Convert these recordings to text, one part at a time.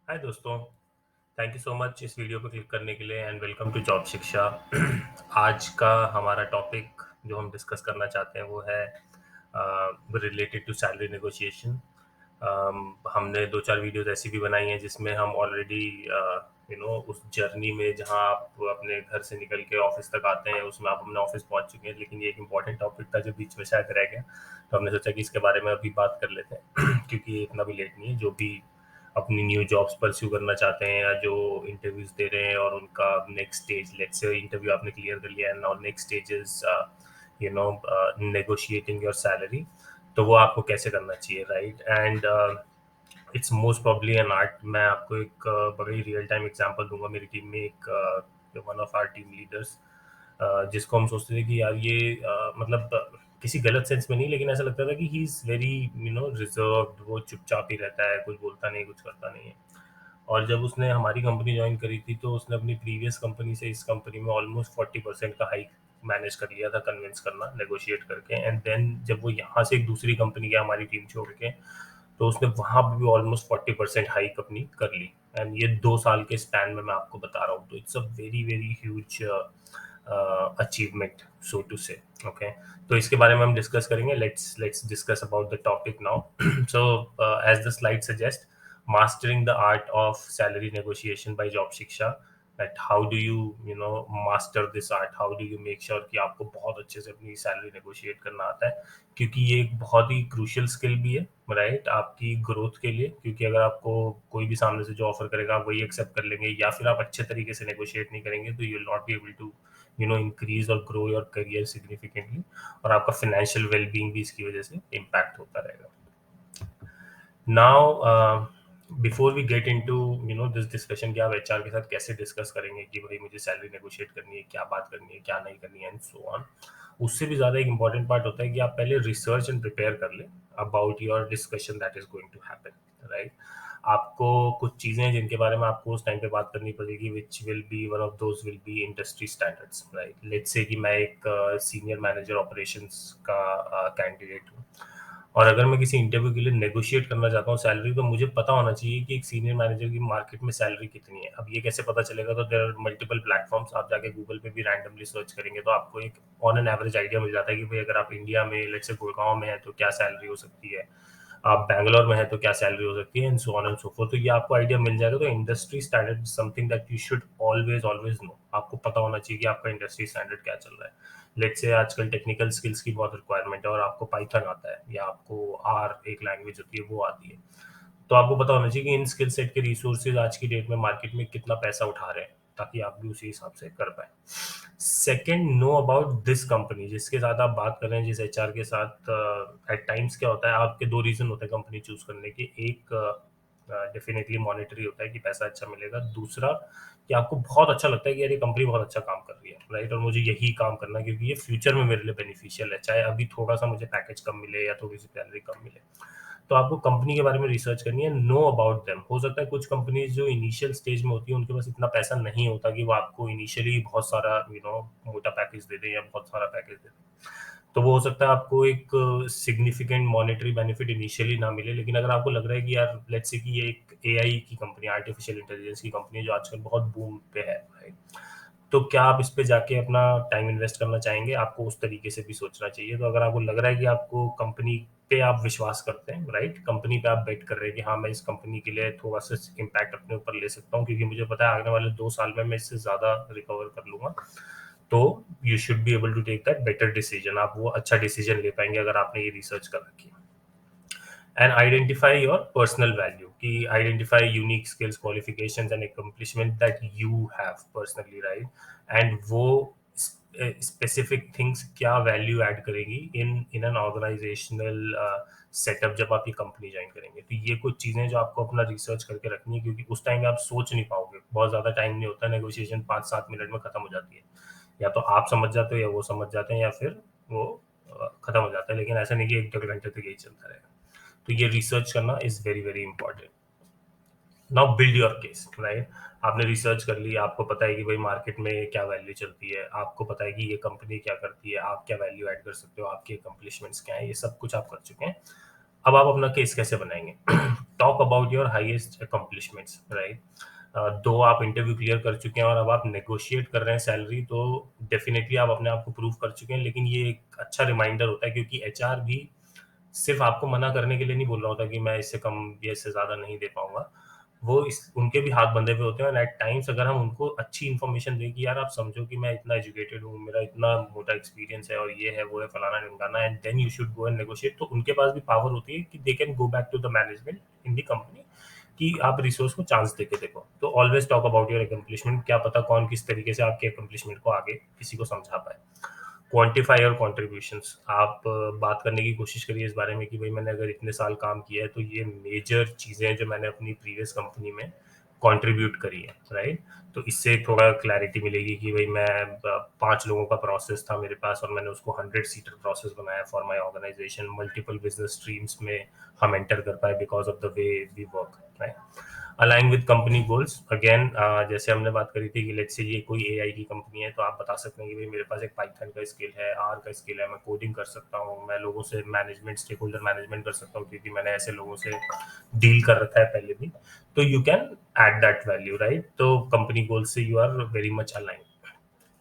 हाय दोस्तों। Thank you so much इस video को क्लिक करने के लिए एंड वेलकम टू जॉब शिक्षा। आज का हमारा टॉपिक जो हम डिस्कस करना चाहते हैं वो है रिलेटेड टू सैलरी नेगोशिएशन। हमने दो चार वीडियोस ऐसी भी बनाई हैं जिसमें हम ऑलरेडी उस जर्नी में जहां आप अपने घर से निकल के ऑफिस तक आते हैं उसमें आप अपने ऑफिस पहुंच चुके हैं, लेकिन ये एक इम्पॉर्टेंट टॉपिक था जो बीच में शायद रह गया। तो हमने सोचा कि इसके बारे में अभी बात कर लेते हैं क्योंकि ये इतना भी लेट नहीं है। जो भी अपनी न्यू जॉब्स परस्यू करना चाहते हैं या जो इंटरव्यूज दे रहे हैं और उनका next stage, let's say interview आपने क्लियर कर लिया है और next stage is negotiating your salary, तो वो आपको कैसे करना चाहिए, right? And it's most probably an art. मैं आपको एक बड़ी रियल टाइम एग्जांपल दूंगा। मेरी टीम में एक one of our team leaders जिसको हम सोचते थे कि यार ये मतलब किसी गलत सेंस में नहीं, लेकिन ऐसा लगता था कि ही इज वेरी रिजर्व्ड, वो चुपचाप ही रहता है, कुछ बोलता नहीं, कुछ करता नहीं है। और जब उसने हमारी कंपनी ज्वाइन करी थी तो उसने अपनी प्रीवियस कंपनी से इस कंपनी में ऑलमोस्ट 40% का हाइक मैनेज कर लिया था, कन्विंस करना, नेगोशिएट करके। एंड देन जब वो यहाँ से एक दूसरी कंपनी गया हमारी टीम छोड़ के, तो उसने वहां पर भी ऑलमोस्ट 40% हाइक अपनी कर ली। एंड ये 2 साल के स्पैन में मैं आपको बता रहा हूँ, तो it's a very very huge achievement, so to say. Okay, तो इसके बारे में हम डिस्कस करेंगे। Let's discuss about the topic now. So as the slide suggest, mastering the art of salary negotiation by job shiksha, that how do you master this art, how do you make sure कि आपको बहुत अच्छे से अपनी salary negotiate करना आता है, क्योंकि ये एक बहुत ही क्रूशियल स्किल भी है, राइट, आपकी ग्रोथ के लिए। क्योंकि अगर आपको कोई भी सामने से जो ऑफर करेगा आप वही एक्सेप्ट कर लेंगे या फिर आप अच्छे तरीके से नेगोशिएट नहीं करेंगे तो you will not be able to increase और ग्रो योर करियर सिग्निफिकेंटली, और आपका फाइनेंशियल वेलबींग भी इसकी वजह से इम्पैक्ट होता रहेगा। Now before we get into this discussion कि आप एचआर के साथ कैसे डिस्कस करेंगे कि भाई मुझे सैलरी नेगोशिएट करनी है, क्या बात करनी है, क्या नहीं करनी है, एंड सो ऑन, उससे भी ज़्यादा एक इंपॉर्टेंट पार्ट होता है कि आप पहले रिसर्च एंड प्रिपेयर कर लें about your discussion that is going to happen, right. आपको कुछ चीज़ें हैं जिनके बारे में आपको उस टाइम पे बात करनी पड़ेगी, which will be one of those will be industry standards, right. Let's say कि मैं एक सीनियर मैनेजर ऑपरेशंस का कैंडिडेट हूँ, और अगर मैं किसी इंटरव्यू के लिए नेगोशिएट करना चाहता हूँ सैलरी, तो मुझे पता होना चाहिए कि एक सीनियर मैनेजर की मार्केट में सैलरी कितनी है। अब ये कैसे पता चलेगा? तो देयर आर मल्टीपल प्लेटफॉर्म्स, आप जाके गूगल पे भी रैंडमली सर्च करेंगे तो आपको एक ऑन एन एवरेज आइडिया मिल जाता है कि भाई अगर आप इंडिया में लेट्स से गुड़गांव में है तो क्या सैलरी हो सकती है, आप बैंगलोर में है तो क्या सैलरी हो सकती है, and so on and so fourth. तो ये आपको आइडिया मिल जाएगा। तो industry standard something that you should always always no. आपको पता होना चाहिए कि आपका इंडस्ट्री स्टैंडर्ड क्या चल रहा है। लेट्स से आजकल टेक्निकल स्किल्स की बहुत रिक्वायरमेंट है और आपको पाइथन आता है या आपको आर एक लैंग्वेज होती है वो आती है, तो आपको पता होना चाहिए कि इन स्किल सेट के रिसोर्सेज आज की डेट में मार्केट में कितना पैसा उठा रहे हैं, ताकि आप भी उसी हिसाब से कर पाए। Second, know about this company जिसके साथ आप बात कर रहे हैं, जिस एचआर के साथ। एट टाइम्स क्या होता है, आपके दो रीजन होते हैं कंपनी चूज करने के। एक डेफिनेटली मॉनेटरी होता है कि पैसा अच्छा मिलेगा, दूसरा कि आपको बहुत अच्छा लगता है कि यार ये कंपनी बहुत अच्छा काम कर रही है, राइट, और मुझे यही काम करना है क्योंकि ये फ्यूचर में मेरे लिए बेनिफिशियल है, चाहे अभी थोड़ा सा मुझे पैकेज कम मिले या थोड़ी सी सैलरी कम मिले। तो आपको कंपनी के बारे में रिसर्च करनी है, नो अबाउट देम। हो सकता है कुछ कंपनीज जो इनिशियल स्टेज में होती है उनके पास इतना पैसा नहीं होता कि वो आपको इनिशियली बहुत सारा मोटा पैकेज दे दें या बहुत सारा पैकेज दे दें। तो वो हो सकता है आपको एक सिग्निफिकेंट मॉनेटरी बेनिफिट इनिशियली ना मिले, लेकिन अगर आपको लग रहा है कि यार लेट्स से कि ये एक एआई की कंपनी, आर्टिफिशियल इंटेलिजेंस की कंपनी है जो आजकल बहुत बूम पे है, राइट, तो क्या आप इस पे जाके अपना टाइम इन्वेस्ट करना चाहेंगे? आपको उस तरीके से भी सोचना चाहिए। तो अगर आपको लग रहा है कि आपको कंपनी पे आप विश्वास करते हैं, राइट, कंपनी पे आप बेट कर रहे हैं कि हाँ मैं इस कंपनी के लिए थोड़ा सा इम्पैक्ट अपने ऊपर ले सकता हूँ क्योंकि मुझे पता है आने वाले 2 साल में मैं इससे ज्यादा रिकवर कर लूंगा, तो you should be able to take that better decision. आप वो अच्छा डिसीजन ले पाएंगे अगर आपने ये रिसर्च कर रखी है। And identify your personal value, कि identify unique skills, qualifications and accomplishment that you have personally, right, and वो स्पेसिफिक थिंग्स क्या वैल्यू ऐड करेगी in in an organisational setup जब आप ये कंपनी ज्वाइन करेंगे। तो ये कुछ चीजें जो आपको अपना रिसर्च करके रखनी है, क्योंकि उस टाइम में आप सोच नहीं पाओगे, बहुत ज्यादा टाइम नहीं होता, नेगोशिएशन 5-7 मिनट में खत्म हो जाती है। या तो आप समझ जाते हो या वो समझ जाते हैं या फिर वो खत्म हो जाता है, लेकिन ऐसा नहीं कि 1-2 घंटे तक यही चलता रहेगा। तो ये रिसर्च करना is very very important. Now build your case, right. आपने रिसर्च कर ली, आपको पता है कि भाई मार्केट में क्या वैल्यू चलती है, आपको पता है कि ये कंपनी क्या करती है, आप क्या वैल्यू ऐड कर सकते हो, आपके अकम्पलिशमेंट्स क्या है, ये सब कुछ आप कर चुके हैं। अब आप अपना केस कैसे बनाएंगे? Talk about your highest accomplishments, right? दो आप इंटरव्यू क्लियर कर चुके हैं और अब आप नेगोशिएट कर रहे हैं सैलरी, तो डेफिनेटली आप अपने आप को प्रूव कर चुके हैं, लेकिन ये एक अच्छा रिमाइंडर होता है क्योंकि एचआर भी सिर्फ आपको मना करने के लिए नहीं बोल रहा होता कि मैं इससे कम या इससे ज़्यादा नहीं दे पाऊंगा। वो इस उनके भी हाथ बंधे हुए होते हैं, और एट टाइम्स अगर हम उनको अच्छी इन्फॉर्मेशन दें कि यार आप समझो कि मैं इतना एजुकेटेड हूँ, मेरा इतना मोटा एक्सपीरियंस है और ये है वो है फलाना ढिमकाना, and then you should go and negotiate, तो उनके पास भी पावर होती है कि they can go back to the management in the company कि आप रिसोर्स को चांस देके देखो। तो always talk about your accomplishment, क्या पता कौन किस तरीके से आपके अकम्पलिशमेंट को आगे किसी को समझा पाए। क्वांटिफाई और कॉन्ट्रीब्यूशंस, आप बात करने की कोशिश करिए इस बारे में कि भाई मैंने अगर इतने साल काम किया है तो ये मेजर चीज़ें हैं जो मैंने अपनी प्रीवियस कंपनी में कंट्रीब्यूट करी है, राइट? तो इससे थोड़ा क्लैरिटी मिलेगी कि भाई मैं 5 लोगों का प्रोसेस था मेरे पास और मैंने उसको 100 सीटर प्रोसेस बनाया for my organization, multiple business streams में हम एंटर कर पाए because of the way we work, right? Align with company goals, again जैसे हमने बात करी थी कि लेट्स से ये कोई एआई की कंपनी है, तो आप बता सकते हैं कि भाई मेरे पास एक पाइथन का स्किल है, आर का स्किल है, मैं कोडिंग कर सकता हूँ, मैं लोगों से मैनेजमेंट, स्टेक होल्डर मैनेजमेंट कर सकता हूँ क्योंकि मैंने ऐसे लोगों से डील कर रखा है पहले भी। तो you can add that value, right? तो कंपनी गोल से you are very much align.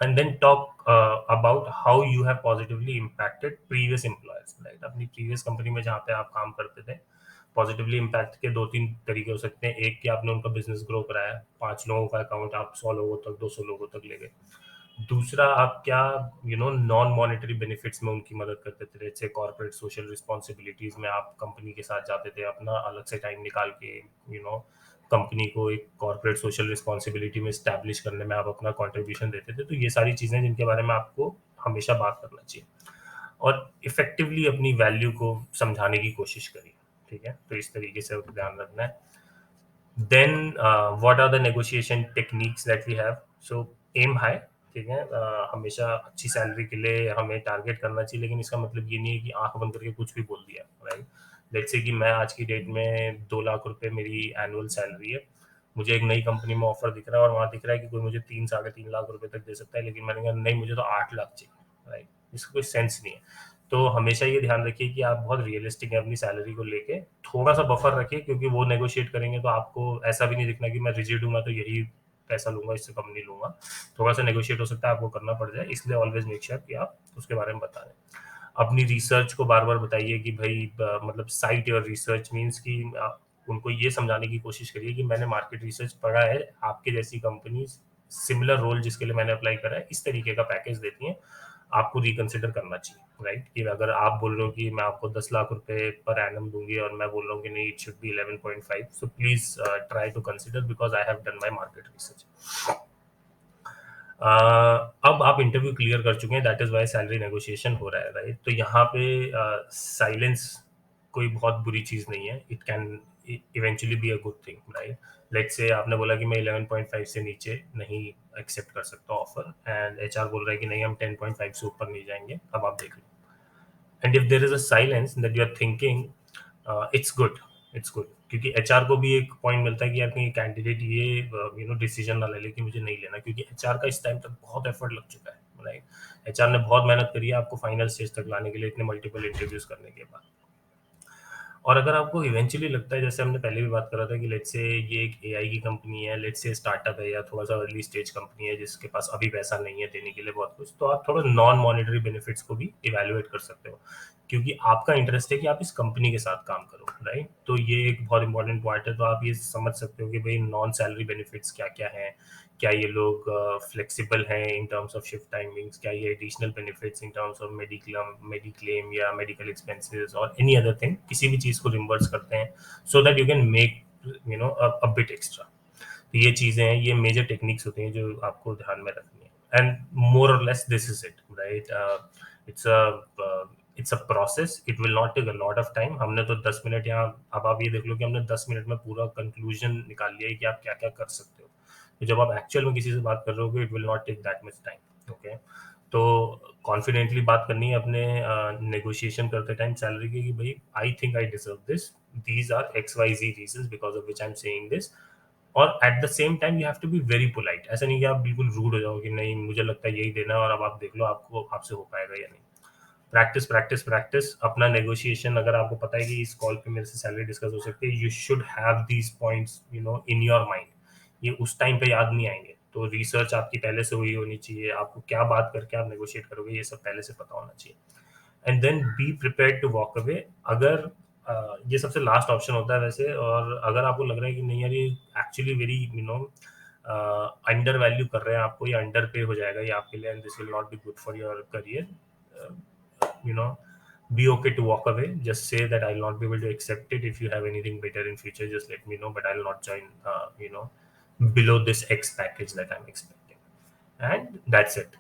And then talk about how you have positively impacted previous employers, right? अपनी प्रीवियस कंपनी में जहाँ पे आप काम करते थे, पॉजिटिवली इम्पैक्ट के दो तीन तरीके हो सकते हैं। एक कि आपने उनका बिजनेस ग्रो कराया, 5 लोगों का अकाउंट आप 100 लोगों तक, 200 लोगों तक ले गए। दूसरा, आप क्या नॉन मॉनेटरी बेनिफिट्स में उनकी मदद करते थे, जैसे कॉर्पोरेट सोशल रिस्पॉन्सिबिलिटीज में आप कंपनी के साथ जाते थे, अपना अलग से टाइम निकाल के कंपनी को एक कॉर्पोरेट सोशल रिस्पॉन्सिबिलिटी में स्टैब्लिश करने में आप अपना कंट्रीब्यूशन देते थे। तो ये सारी चीज़ें जिनके बारे में आपको हमेशा बात करना चाहिए, और इफेक्टिवली अपनी वैल्यू को समझाने की कोशिश करिए, ठीक है? तो इस तरीके से ध्यान रखना है। Then what are the negotiation techniques that we have? So aim high, ठीक है? हमेशा अच्छी सैलरी के लिए हमें टारगेट करना चाहिए, लेकिन इसका मतलब ये नहीं है कि आंख बंद करके कुछ भी बोल दिया, राइट? लेट्स से कि मैं आज की डेट में 2 लाख रुपए मेरी एनुअल सैलरी है, मुझे एक नई कंपनी में ऑफर दिख रहा है और वहाँ दिख रहा है कि कोई मुझे 3 साढ़े 3 लाख रुपए तक दे सकता है, लेकिन मैंने कहा नहीं, मुझे तो 8 लाख चाहिए, राइट? इसका कोई सेंस नहीं है। तो हमेशा ये ध्यान रखिए कि आप बहुत रियलिस्टिक हैं अपनी सैलरी को लेके, थोड़ा सा बफर रखिए क्योंकि वो नेगोशिएट करेंगे तो आपको ऐसा भी नहीं दिखना कि मैं रिजिड हूँ, मैं तो यही पैसा लूंगा, इससे कम नहीं लूंगा। थोड़ा सा नेगोशिएट हो सकता है आपको करना पड़ जाए, इसलिए ऑलवेज मेक श्योर कि आप उसके बारे में बता दें। अपनी रिसर्च को बार बार बताइए कि भाई मतलब साइट योर रिसर्च मीन्स कि उनको ये समझाने की कोशिश करिए कि मैंने मार्केट रिसर्च पढ़ा है, आपके जैसी कंपनी सिमिलर रोल जिसके लिए मैंने अप्लाई करा है इस तरीके का पैकेज देती है, आपको रिकंसिडर करना चाहिए, राइट? कि अगर आप बोल रहे हो कि मैं आपको 10 लाख रुपए पर एनम दूंगी और मैं बोल रहा हूँ कि नहीं, it should be 11.5, so please try to consider because I have done my market research. अब आप इंटरव्यू क्लियर कर चुके हैं, that is why salary negotiation हो रहा है, राइट? तो यहाँ पे साइलेंस कोई बहुत बुरी चीज नहीं है, it can eventually be a good thing, right? Let's say आपने बोला कि मैं 11.5 से नीचे नहीं एक्सेप्ट कर सकता ऑफर, एंड एचआर बोल रहा है कि नहीं, हम 10.5 से ऊपर नहीं जाएंगे, अब आप देख लो। And if there is a silence that you are thinking, it's good, it's good, क्योंकि एचआर को भी एक पॉइंट मिलता है कि यार कहीं कैंडिडेट ये डिसीजन ना ले ले कि मुझे नहीं लेना, क्योंकि एचआर का इस टाइम तक बहुत एफर्ट लग चुका है, राइट? एचआर ने बहुत मेहनत करी है आपको फाइनल स्टेज तक लाने के लिए, इतने मल्टीपल इंटरव्यूज करने के बाद। और अगर आपको इवेंचुअली लगता है, जैसे हमने पहले भी बात करा था कि लेट्स से ये एक एआई की कंपनी है, लेट्स से स्टार्टअप है या थोड़ा सा अर्ली स्टेज कंपनी है जिसके पास अभी पैसा नहीं है देने के लिए बहुत कुछ, तो आप थोड़ा नॉन मॉनेटरी बेनिफिट्स को भी इवेल्युएट कर सकते हो, क्योंकि आपका इंटरेस्ट है कि आप इस कंपनी के साथ काम करो, राइट? तो ये एक बहुत इंपॉर्टेंट पॉइंट है। तो आप ये समझ सकते हो कि भाई नॉन सैलरी बेनिफिट्स क्या क्या हैं, क्या ये लोग फ्लेक्सिबल हैं in terms of shift timings, क्या ये additional benefits in terms of mediclaim या मेडिकल एक्सपेंसेस और एनी अदर थिंग, किसी भी चीज़ को रिम्बर्स करते हैं, so that you can make a bit extra. तो ये चीज़ें हैं, ये मेजर टेक्निक्स होती हैं जो आपको ध्यान में रखनी है, एंड मोर और less this is it, right? It's a it's a process, it will not take a lot of time. हमने तो 10 मिनट यहाँ, अब आप ये देख लो कि हमने 10 मिनट में पूरा कंक्लूजन निकाल लिया है कि आप क्या क्या कर सकते हो। तो जब आप एक्चुअल में किसी से बात कर रहे हो, it will not take that much time, okay? तो कॉन्फिडेंटली बात करनी है अपने नेगोशिएशन करते टाइम सैलरी की कि भाई I think I deserve this, these are X Y G reasons because of which I am saying this. और at the same time you have to be very polite, ऐसा नहीं कि आप बिल्कुल रूड हो जाओ कि नहीं मुझे लगता है यही देना है और अब आप देख लो आपको आपसे हो पाएगा या नहीं। प्रैक्टिस प्रैक्टिस प्रैक्टिस अपना नेगोशिएशन। अगर आपको पता है कि इस कॉल पे मेरे से सैलरी डिस्कस हो सकती है, you should have these points in your mind. ये उस टाइम पे याद नहीं आएंगे, तो रिसर्च आपकी पहले से हुई होनी चाहिए, आपको क्या बात करके आप नेगोशिएट करोगे ये सब पहले से पता होना चाहिए। And then be prepared to walk away. अगर ये सबसे लास्ट ऑप्शन होता है वैसे, और अगर आपको लग रहा है कि नहीं यार ये एक्चुअली वेरी अंडर वैल्यू कर रहे हैं आपको, या अंडर पे हो जाएगा ये आपके लिए, and this will not be good for your career, you know be okay to walk away. Just say that I'll not be able to accept it. If you have anything better in future, just let me know, but I'll not join below this X package that I'm expecting. And that's it.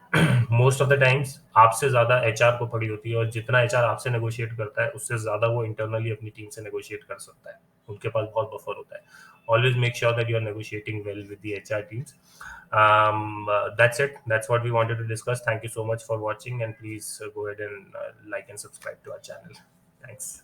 Most of the times आपसे ज्यादा HR को पड़ी होती है, और जितना HR आपसे negotiate करता है उससे ज्यादा वो इंटरनली अपनी टीम से नेगोशिएट कर सकता है। उनके पास बहुत बफर होता है। Always make sure that you are negotiating well with the HR teams. That's it. That's what we wanted to discuss. Thank you so much for watching, and please go ahead and like and subscribe to our channel. Thanks.